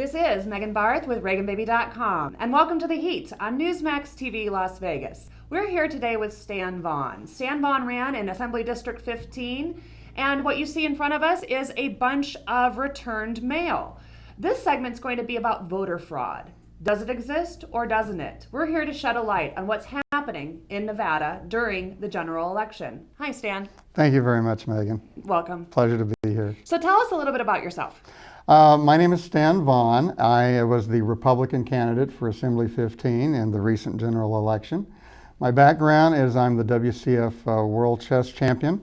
This is Megan Barth with ReaganBaby.com, and welcome to The Heat on Newsmax TV Las Vegas. We're here today with Stan Vaughn. Stan Vaughn ran in Assembly District 15, and what you see in front of us is a bunch of returned mail. This segment's going to be about voter fraud. Does it exist or doesn't it? We're here to shed a light on what's happening in Nevada during the general election. Hi, Stan. Thank you very much, Megan. Welcome. Pleasure to be here. So tell us a little bit about yourself. My name is Stan Vaughn. I was the Republican candidate for Assembly 15 in the recent general election. My background is I'm the WCF World Chess Champion.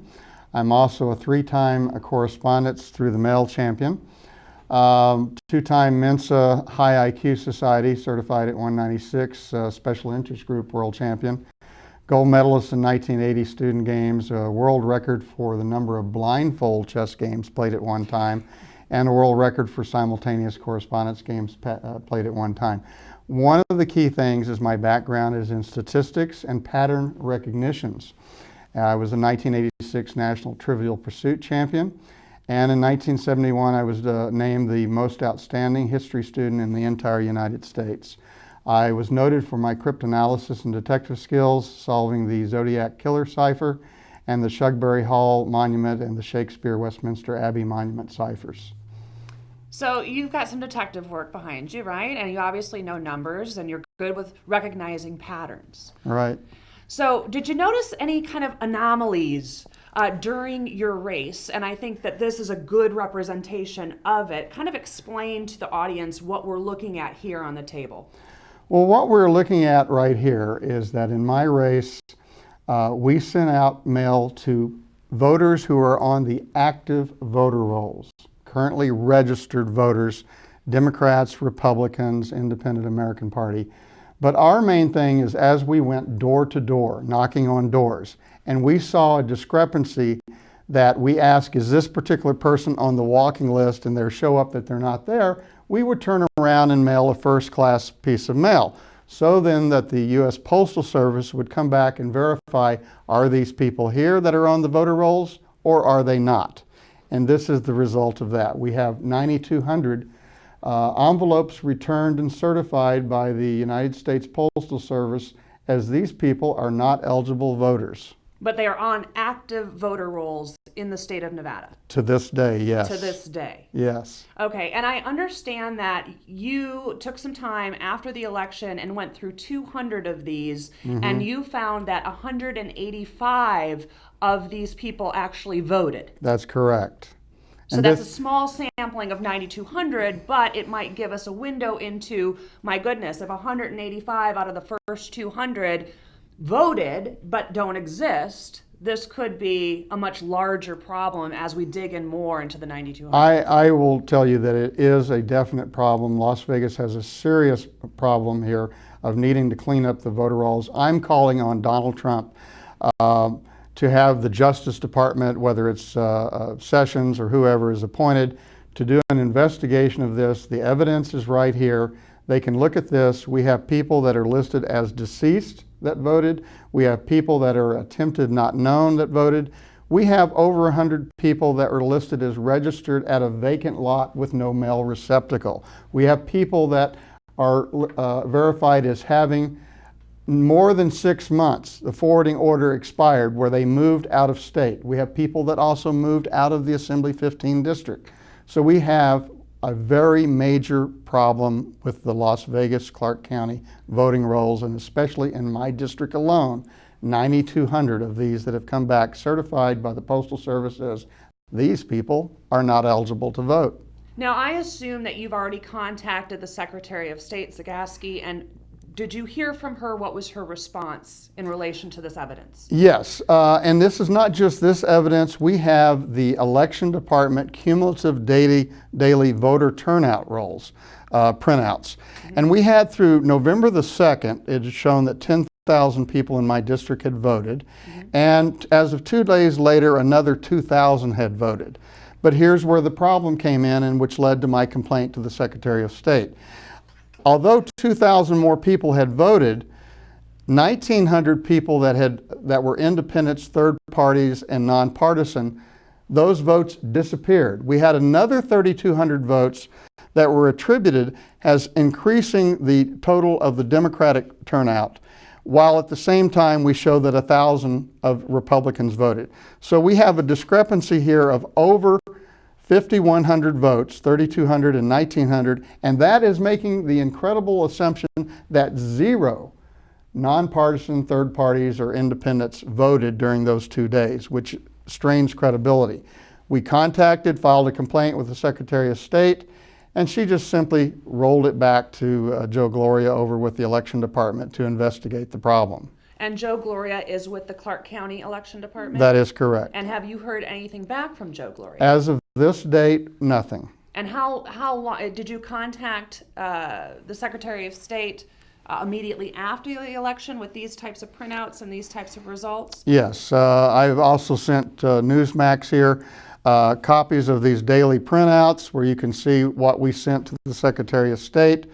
I'm also a three-time Correspondence Through the Mail champion. Two-time Mensa High IQ Society certified at 196 Special Interest Group World Champion. Gold medalist in 1980 Student Games, a world record for the number of blindfold chess games played at one time, and a world record for simultaneous correspondence games played at one time. One of the key things is my background is in statistics and pattern recognitions. I was a 1986 National Trivial Pursuit champion, and in 1971 I was named the most outstanding history student in the entire United States. I was noted for my cryptanalysis and detective skills, solving the Zodiac Killer cipher and the Shugbury Hall Monument and the Shakespeare Westminster Abbey Monument ciphers. So you've got some detective work behind you, right? And you obviously know numbers and you're good with recognizing patterns. Right. So did you notice any kind of anomalies during your race? And I think that this is a good representation of it. Kind of explain to the audience what we're looking at here on the table. Well, what we're looking at right here is that in my race, we sent out mail to voters who are on the active voter rolls, currently registered voters, Democrats, Republicans, Independent American Party. But our main thing is as we went door to door, knocking on doors, and we saw a discrepancy that we asked, is this particular person on the walking list, and they show up that they're not there, we would turn around and mail a first-class piece of mail. So then that the U.S. Postal Service would come back and verify, are these people here that are on the voter rolls, or are they not? And this is the result of that. We have 9,200 envelopes returned and certified by the United States Postal Service as these people are not eligible voters. But they are on active voter rolls in the state of Nevada. To this day, yes. To this day. Yes. Okay, and I understand that you took some time after the election and went through 200 of these, and you found that 185 of these people actually voted. That's correct. So that's a small sampling of 9,200, but it might give us a window into, my goodness, if 185 out of the first 200 voted but don't exist, this could be a much larger problem as we dig in more into the 9,200. I will tell you that it is a definite problem. Las Vegas has a serious problem here of needing to clean up the voter rolls. I'm calling on Donald Trump to have the Justice Department, whether it's Sessions or whoever is appointed, to do an investigation of this. The evidence is right here. They can look at this. We have people that are listed as deceased that voted. We have people that are attempted not known that voted. We have over 100 people that are listed as registered at a vacant lot with no mail receptacle. We have people that are verified as having more than 6 months. The forwarding order expired where they moved out of state. We have people that also moved out of the Assembly 15 district. So we have a very major problem with the Las Vegas, Clark County voting rolls, and especially in my district alone, 9,200 of these that have come back certified by the Postal Service as these people are not eligible to vote. Now, I assume that you've already contacted the Secretary of State, Zagorski, and did you hear from her? What was her response in relation to this evidence? Yes, and this is not just this evidence. We have the Election Department cumulative daily voter turnout rolls, printouts. And we had through November the 2nd, it had shown that 10,000 people in my district had voted. And as of 2 days later, another 2,000 had voted. But here's where the problem came in, and which led to my complaint to the Secretary of State. Although 2,000 more people had voted, 1,900 people that were independents, third parties, and nonpartisan, those votes disappeared. We had another 3,200 votes that were attributed as increasing the total of the Democratic turnout, while at the same time we show that 1,000 of Republicans voted. So we have a discrepancy here of over 5,100 votes, 3,200 and 1,900, and that is making the incredible assumption that 0 nonpartisan third parties or independents voted during those 2 days, which strains credibility. We filed a complaint with the Secretary of State, and she just simply rolled it back to Joe Gloria over with the election department to investigate the problem. And Joe Gloria is with the Clark County Election Department? That is correct. And have you heard anything back from Joe Gloria? As of this date, nothing. And how long did you contact the Secretary of State immediately after the election with these types of printouts and these types of results? Yes, I've also sent Newsmax here copies of these daily printouts where you can see what we sent to the Secretary of State.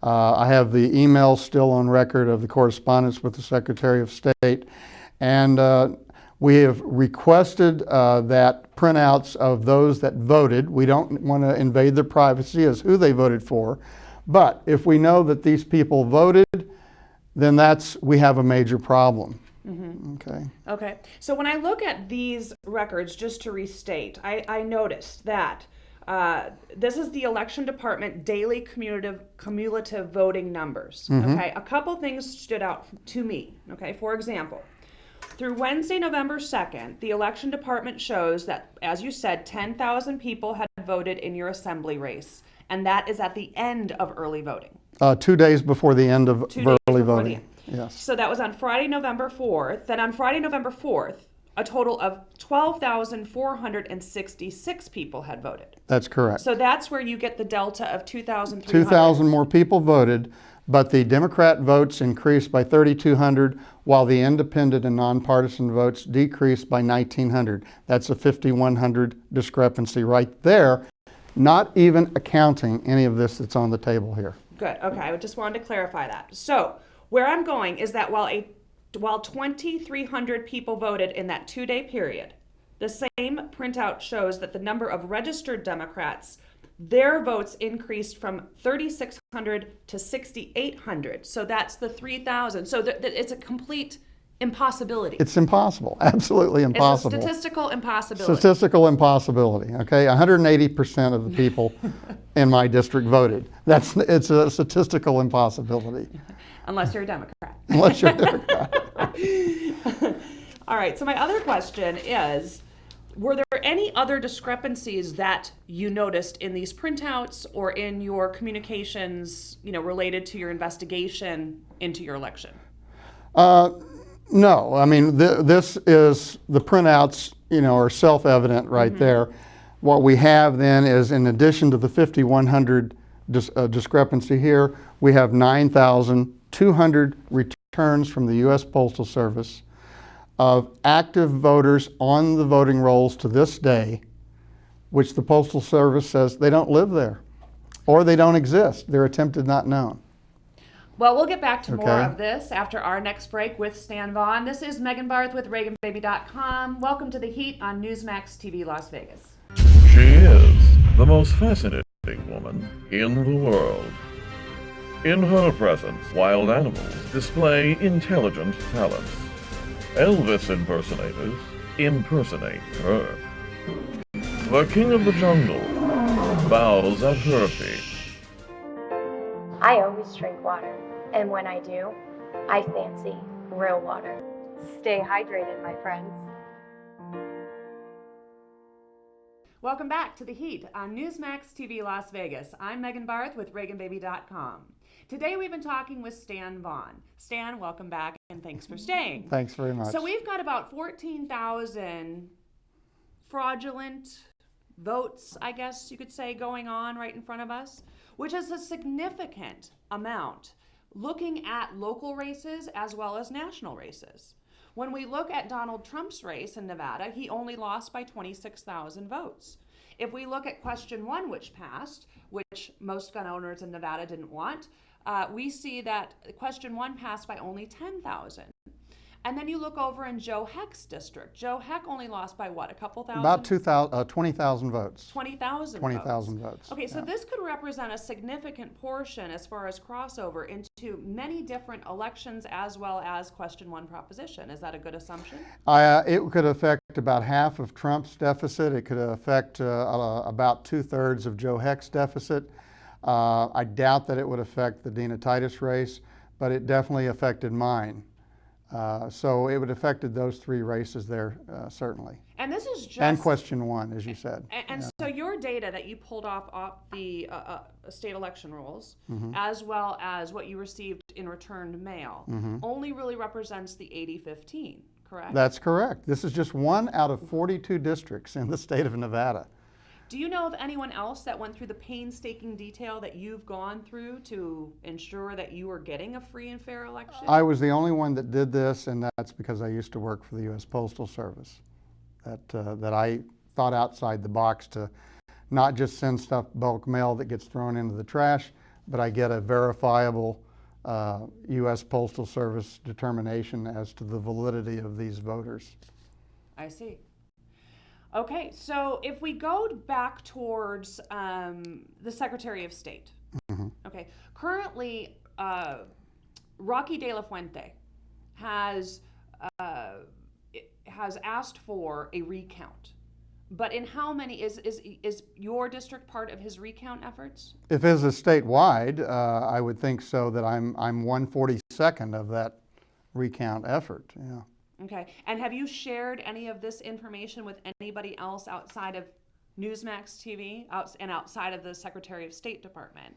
I have the emails still on record of the correspondence with the Secretary of State, and we have requested that printouts of those that voted. We don't want to invade their privacy as who they voted for, but if we know that these people voted, then we have a major problem. Mm-hmm. Okay. So when I look at these records, just to restate, I noticed that this is the election department daily cumulative voting numbers. Mm-hmm. Okay. A couple things stood out to me. Okay. For example, through Wednesday, November 2nd, the election department shows that, as you said, 10,000 people had voted in your assembly race, and that is at the end of early voting. 2 days before the end of early voting. Yes. So that was on Friday, November 4th. Then on Friday, November 4th, a total of 12,466 people had voted. That's correct. So that's where you get the delta of 2,300. 2,000 more people voted, but the Democrat votes increased by 3,200, while the independent and nonpartisan votes decreased by 1,900. That's a 5,100 discrepancy right there, not even accounting any of this that's on the table here. Good. Okay. I just wanted to clarify that. So where I'm going is that while 2,300 people voted in that 2-day period, the same printout shows that the number of registered Democrats, their votes increased from 3,600 to 6,800. So that's the 3,000. So it's a complete impossibility. It's impossible. Absolutely impossible. It's a statistical impossibility. Statistical impossibility. Okay, 180% of the people in my district voted. It's a statistical impossibility. Unless you're a Democrat. Unless you're a Democrat. All right. So my other question is, were there any other discrepancies that you noticed in these printouts or in your communications, related to your investigation into your election? No. I mean, this is the printouts, are self-evident right mm-hmm. there. What we have then is, in addition to the 5,100 discrepancy here, we have 9,200 returns from the U.S. Postal Service of active voters on the voting rolls to this day, which the Postal Service says they don't live there or they don't exist. They're attempted not known. Well, we'll get back to more of this after our next break with Stan Vaughn. This is Megan Barth with ReaganBaby.com. Welcome to The Heat on Newsmax TV Las Vegas. She is the most fascinating woman in the world. In her presence, wild animals display intelligent talents. Elvis impersonators impersonate her. The king of the jungle bows at her feet. I always drink water, and when I do, I fancy real water. Stay hydrated, my friends. Welcome back to The Heat on Newsmax TV Las Vegas. I'm Megan Barth with ReaganBaby.com. Today we've been talking with Stan Vaughn. Stan, welcome back and thanks for staying. Thanks very much. So we've got about 14,000 fraudulent votes, I guess you could say, going on right in front of us, which is a significant amount looking at local races as well as national races. When we look at Donald Trump's race in Nevada, he only lost by 26,000 votes. If we look at question 1, which passed, which most gun owners in Nevada didn't want, we see that question 1 passed by only 10,000. And then you look over in Joe Heck's district. Joe Heck only lost by what, a couple thousand? About 20,000 votes. 20,000 20,000 votes. Okay, so yeah. this could represent a significant portion as far as crossover into many different elections as well as question one proposition. Is that a good assumption? It could affect about half of Trump's deficit. It could affect about 2/3 of Joe Heck's deficit. I doubt that it would affect the Dina Titus race, but it definitely affected mine. So it would have affected those 3 races there, certainly. And this is just... And question one, as you said. And yeah. so your data that you pulled off the state election rolls, Mm-hmm. as well as what you received in returned mail, Mm-hmm. only really represents the 80-15, correct? That's correct. This is just 1 out of 42 districts in the state of Nevada. Do you know of anyone else that went through the painstaking detail that you've gone through to ensure that you are getting a free and fair election? I was the only one that did this, and that's because I used to work for the U.S. Postal Service. That I thought outside the box to not just send stuff bulk mail that gets thrown into the trash, but I get a verifiable U.S. Postal Service determination as to the validity of these voters. I see. Okay, so if we go back towards the Secretary of State, Mm-hmm. okay, currently Rocky De La Fuente has asked for a recount, but in how many is your district part of his recount efforts? If it's a statewide, I would think so. That I'm 1/42nd of that recount effort. Yeah. Okay, and have you shared any of this information with anybody else outside of Newsmax TV and outside of the Secretary of State Department?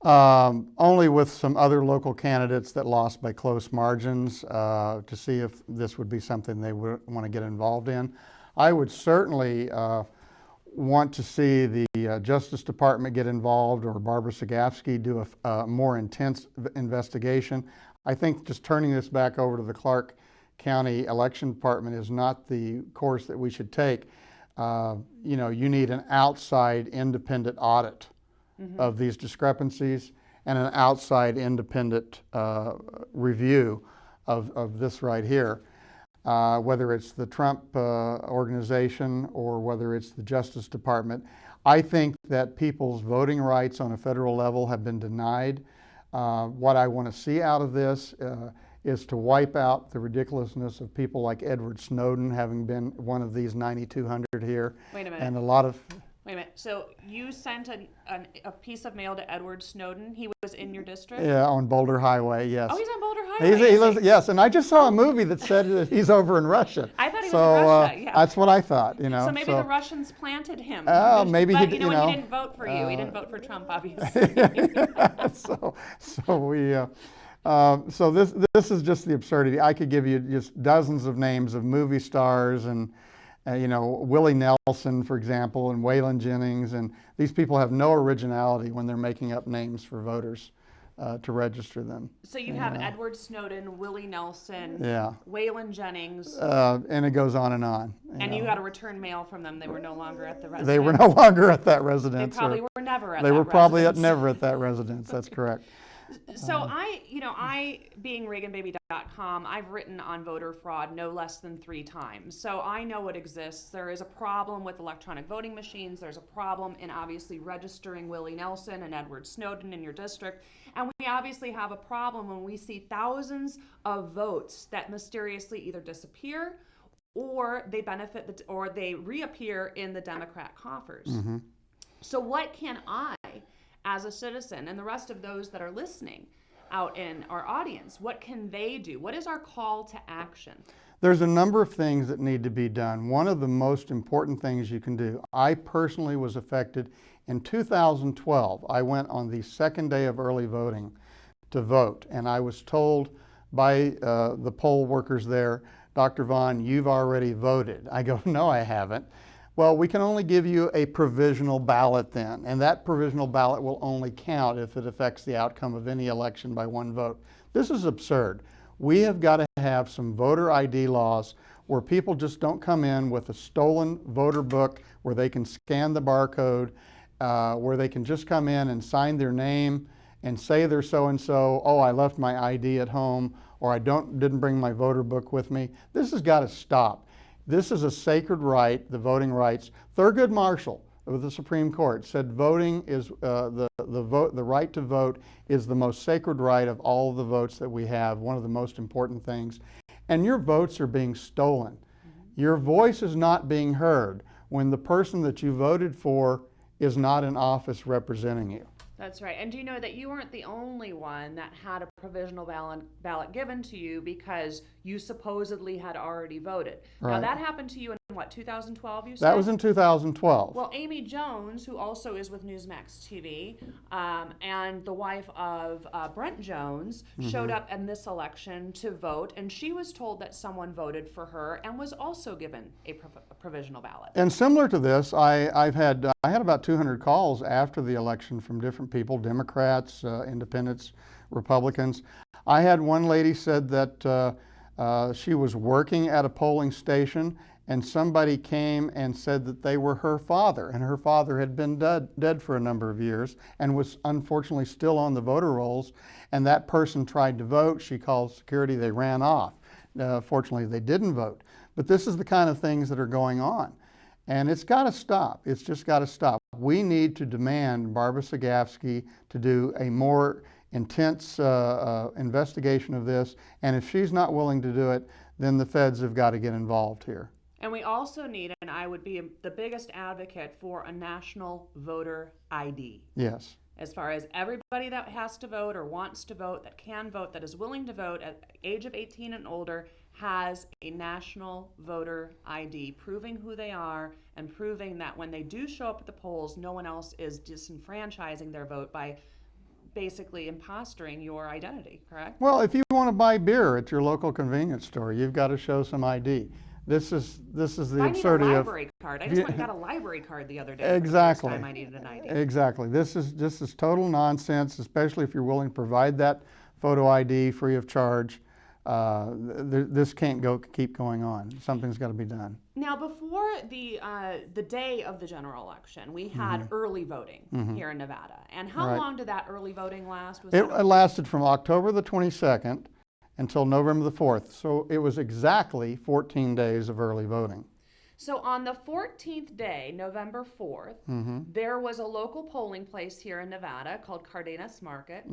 Only with some other local candidates that lost by close margins to see if this would be something they would want to get involved in. I would certainly want to see the Justice Department get involved, or Barbara Sagafsky do a more intense investigation. I think just turning this back over to the Clark County Election Department is not the course that we should take. You need an outside independent audit of these discrepancies and an outside independent review of this right here, whether it's the Trump organization or whether it's the Justice Department. I think that people's voting rights on a federal level have been denied. What I want to see out of this is to wipe out the ridiculousness of people like Edward Snowden having been one of these 9,200 here. Wait a minute. And a lot of... Wait a minute. So you sent a piece of mail to Edward Snowden. He was in your district? Yeah, on Boulder Highway, yes. Oh, he's on Boulder Highway. He lives, yes, and I just saw a movie that said that he's over in Russia. I thought he was in Russia, yeah. That's what I thought, you know. So maybe the Russians planted him. Oh, maybe but he you know, he didn't vote for you. He didn't vote for Trump, obviously. So this is just the absurdity. I could give you just dozens of names of movie stars and Willie Nelson, for example, and Waylon Jennings, and these people have no originality when they're making up names for voters to register them. So you have Edward Snowden, Willie Nelson, yeah, Waylon Jennings, and it goes on and on. And you got to return mail from them. They were no longer at the residence. They were no longer at that residence. They probably were never at that residence. They were probably never at that residence. That's correct. So I being ReaganBaby.com, I've written on voter fraud no less than 3 times. So I know it exists. There is a problem with electronic voting machines. There's a problem in obviously registering Willie Nelson and Edward Snowden in your district. And we obviously have a problem when we see thousands of votes that mysteriously either disappear or they benefit or they reappear in the Democrat coffers. Mm-hmm. So what can I, as a citizen, and the rest of those that are listening out in our audience, what can they do? What is our call to action? There's a number of things that need to be done. One of the most important things you can do, I personally was affected in 2012. I went on the second day of early voting to vote, and I was told by the poll workers there, Dr. Vaughn, you've already voted. I go, no, I haven't. Well, we can only give you a provisional ballot then, and that provisional ballot will only count if it affects the outcome of any election by 1 vote. This is absurd. We have got to have some voter ID laws where people just don't come in with a stolen voter book where they can scan the barcode, where they can just come in and sign their name and say they're so-and-so, oh, I left my ID at home, or I didn't bring my voter book with me. This has got to stop. This is a sacred right, the voting rights. Thurgood Marshall of the Supreme Court said voting is the right to vote is the most sacred right of all of the votes that we have, one of the most important things. And your votes are being stolen. Your voice is not being heard when the person that you voted for is not in office representing you. That's right. And do you know that you weren't the only one that had a provisional ballot given to you because you supposedly had already voted? Right. Now, that happened to you in what, 2012, you said? That was in 2012. Well, Amy Jones, who also is with Newsmax TV, and the wife of Brent Jones, showed up in this election to vote, and she was told that someone voted for her and was also given a provisional ballot. And similar to this, I had about 200 calls after the election from different people, Democrats, independents, Republicans. I had one lady said that she was working at a polling station and somebody came and said that they were her father, and her father had been dead for a number of years and was unfortunately still on the voter rolls, and that person tried to vote. She called security, they ran off. Fortunately, they didn't vote. But this is the kind of things that are going on. And it's got to stop. It's just got to stop. We need to demand Barbara Sagafsky to do a more intense investigation of this. And if she's not willing to do it, then the feds have got to get involved here. And we also need, and I would be the biggest advocate for a national voter ID. Yes. As far as everybody that has to vote or wants to vote, that can vote, that is willing to vote at the age of 18 and older, has a national voter ID, proving who they are and proving that when they do show up at the polls, no one else is disenfranchising their vote by basically impostoring your identity, correct? Well, if you want to buy beer at your local convenience store, you've got to show some ID. This is the absurdity I need a of library card. I just went and got a library card the other day. Exactly. For the first time I needed an ID. Exactly. This is total nonsense, especially if you're willing to provide that photo ID free of charge. This can't keep going on. Something's got to be done. Now, before the day of the general election, we had early voting here in Nevada. And how long did that early voting last? It lasted from October the 22nd until November the 4th. So it was exactly 14 days of early voting. So on the 14th day, November 4th, there was a local polling place here in Nevada called Cardenas Market,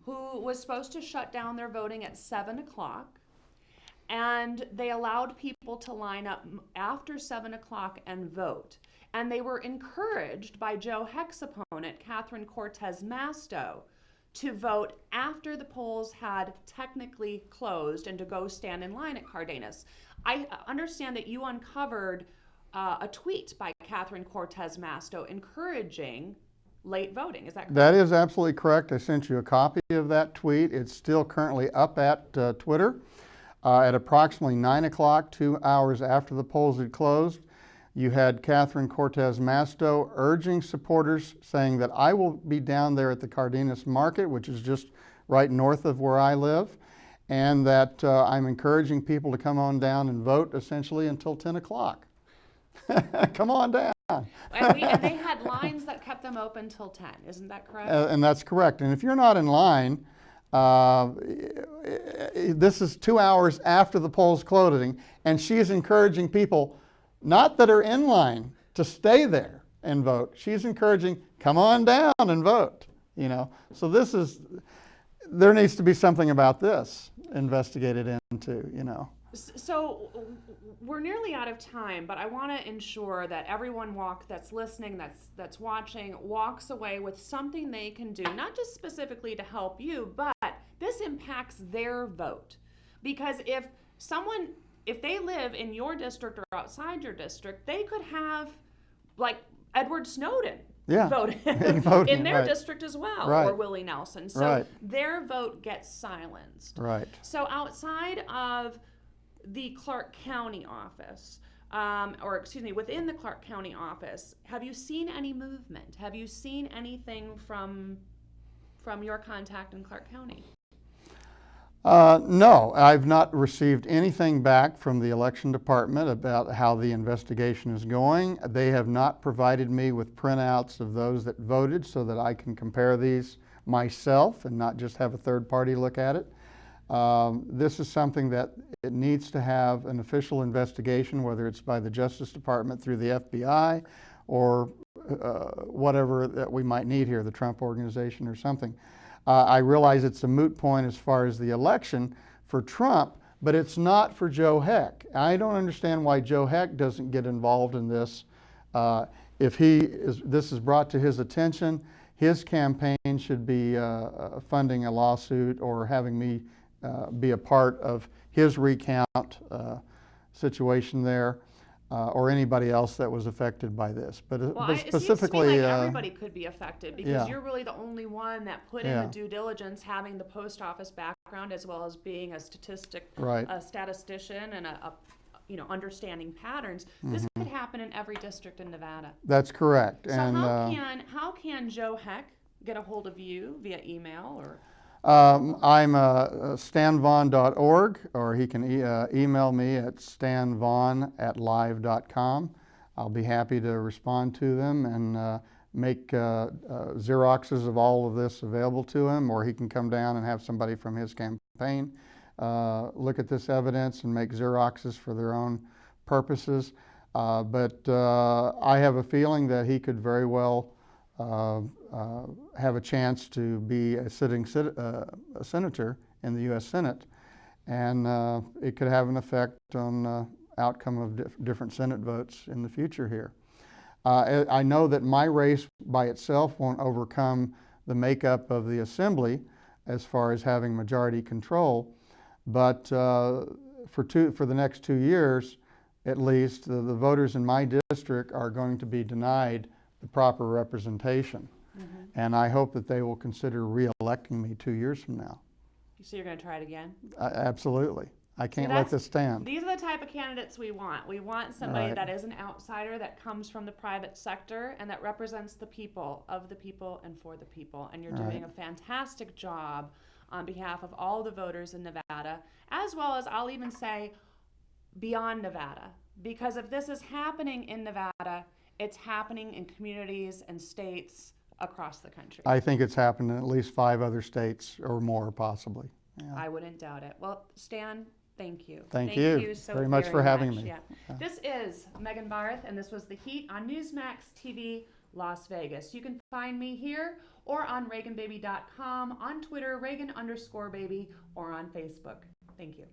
who was supposed to shut down their voting at 7 o'clock. And they allowed people to line up after 7 o'clock and vote. And they were encouraged by Joe Heck's opponent, Catherine Cortez Masto, to vote after the polls had technically closed and to go stand in line at Cardenas. I understand that you uncovered a tweet by Catherine Cortez Masto encouraging late voting. Is that correct? That is absolutely correct. I sent you a copy of that tweet. It's still currently up at Twitter. At approximately 9 o'clock, 2 hours after the polls had closed, you had Catherine Cortez Masto urging supporters, saying that I will be down there at the Cardenas Market, which is just right north of where I live, and that I'm encouraging people to come on down and vote essentially until 10 o'clock. Come on down. And they had lines that kept them open till 10. Isn't that correct? And that's correct. And if you're not in line, this is 2 hours after the polls closing, and she is encouraging people, not that are in line, to stay there and vote. She's encouraging, come on down and vote. You know, so there needs to be something about this investigated into. You know. So we're nearly out of time, but I want to ensure that everyone that's listening, that's watching, walks away with something they can do, not just specifically to help you, but this impacts their vote. Because if they live in your district or outside your district, they could have, like, Edward Snowden vote in their district as well, or Willie Nelson. So their vote gets silenced. Right. So outside of the Clark County office, within the Clark County office, have you seen any movement? Have you seen anything from your contact in Clark County? No, I've not received anything back from the election department about how the investigation is going. They have not provided me with printouts of those that voted so that I can compare these myself and not just have a third party look at it. This is something that it needs to have an official investigation, whether it's by the Justice Department through the FBI or whatever that we might need here, the Trump Organization or something. I realize it's a moot point as far as the election for Trump, but it's not for Joe Heck. I don't understand why Joe Heck doesn't get involved in this. If this is brought to his attention, his campaign should be funding a lawsuit or having me be a part of his recount situation there, or anybody else that was affected by this. But specifically, it seems to me like everybody could be affected because yeah. you're really the only one that put in the due diligence, having the post office background as well as being a statistician and a understanding patterns. This could happen in every district in Nevada. That's correct. So and how can Joe Heck get a hold of you via email or? I'm stanvon.org, or he can email me at stanvon@live.com. I'll be happy to respond to them and make Xeroxes of all of this available to him, or he can come down and have somebody from his campaign look at this evidence and make Xeroxes for their own purposes. But I have a feeling that he could very well have a chance to be a sitting senator in the U.S. Senate, and it could have an effect on the outcome of different Senate votes in the future here. I know that my race by itself won't overcome the makeup of the Assembly as far as having majority control, but for the next 2 years, at least, the voters in my district are going to be denied the proper representation. Mm-hmm. And I hope that they will consider re-electing me 2 years from now. So you're going to try it again? Absolutely. I can't let this stand. These are the type of candidates we want. We want somebody that is an outsider, that comes from the private sector, and that represents the people, of the people, and for the people. And you're doing a fantastic job on behalf of all the voters in Nevada, as well as, I'll even say, beyond Nevada. Because if this is happening in Nevada, it's happening in communities and states across the country. I think it's happened in at least 5 other states or more, possibly. Yeah. I wouldn't doubt it. Well, Stan, thank you. Thank you so very much for having me. Yeah. This is Megan Barth, and this was The Heat on Newsmax TV Las Vegas. You can find me here or on ReaganBaby.com, on Twitter, Reagan_baby, or on Facebook. Thank you.